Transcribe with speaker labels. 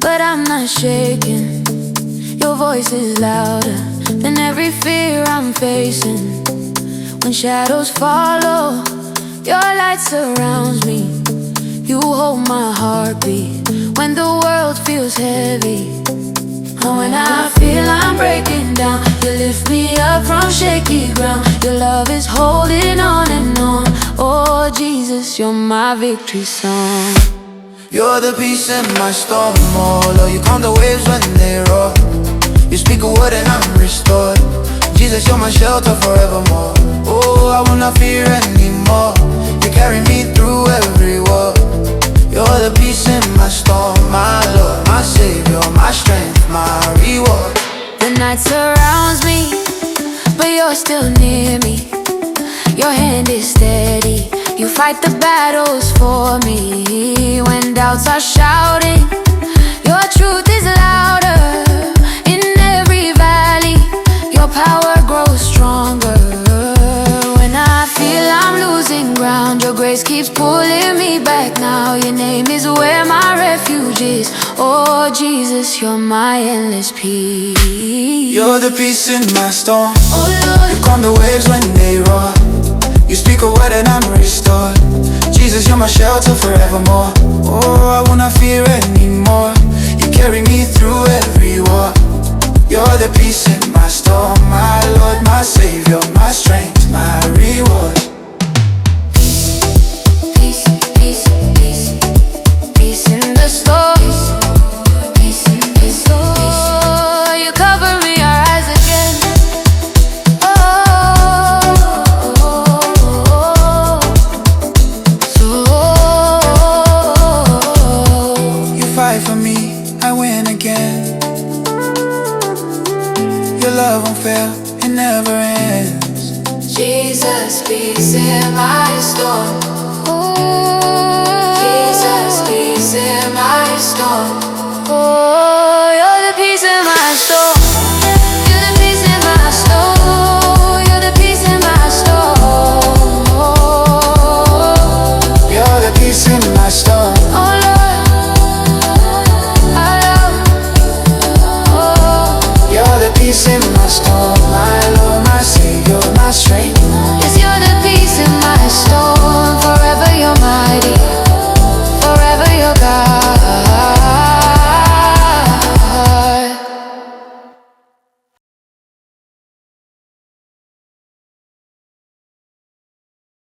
Speaker 1: but I'm not shaking. Your voice is louder than every fear I'm facing. When shadows follow, your light surrounds me. You hold my heartbeat when the world feels heavy. And when I feel I'm breaking down, you lift me up from shaky ground. Your love is holding on and on. Oh Jesus, you're my victory song.
Speaker 2: You're the peace in my storm, oh Lord, you calm the waves when they roar. You speak a word and I'm restored. Jesus, you're my shelter forevermore. Oh, I will not fear anymore. You carry me through every war. You're the peace in my storm, my Lord, my Savior, my strength, my reward.
Speaker 1: The night surrounds me, but you're still near me. Your hand is steady, you fight the battles for me. When doubts are shouting, your truth is louder. In every valley, your power grows stronger. When I feel I'm losing ground, your grace keeps pulling me back now. Your name is where my refuge is. Oh Jesus, you're my endless peace.
Speaker 2: You're the peace in my storm,
Speaker 1: Oh Lord,
Speaker 2: you calm the waves when they roar. You speak a word and I'm restored. Jesus, you're my shelter forevermore. Oh, I will not fear anymore. You carry me through every war. You're the peace in my storm, my Lord, my Savior, my strength, my reward.
Speaker 1: peace, peace, peace, peace in the storm. Peace in the storm. Oh, you cover me, I rise again.
Speaker 2: You fight for me, I win again. Your love won't fail, it never ends.
Speaker 1: Jesus, peace in my storm. Jesus, peace in my storm. Oh, you're the peace in my storm. You're the peace in my storm. You're the peace in my storm.
Speaker 2: You're the peace in my storm.
Speaker 1: Oh Lord, I love. Oh.
Speaker 2: You're the peace in my storm.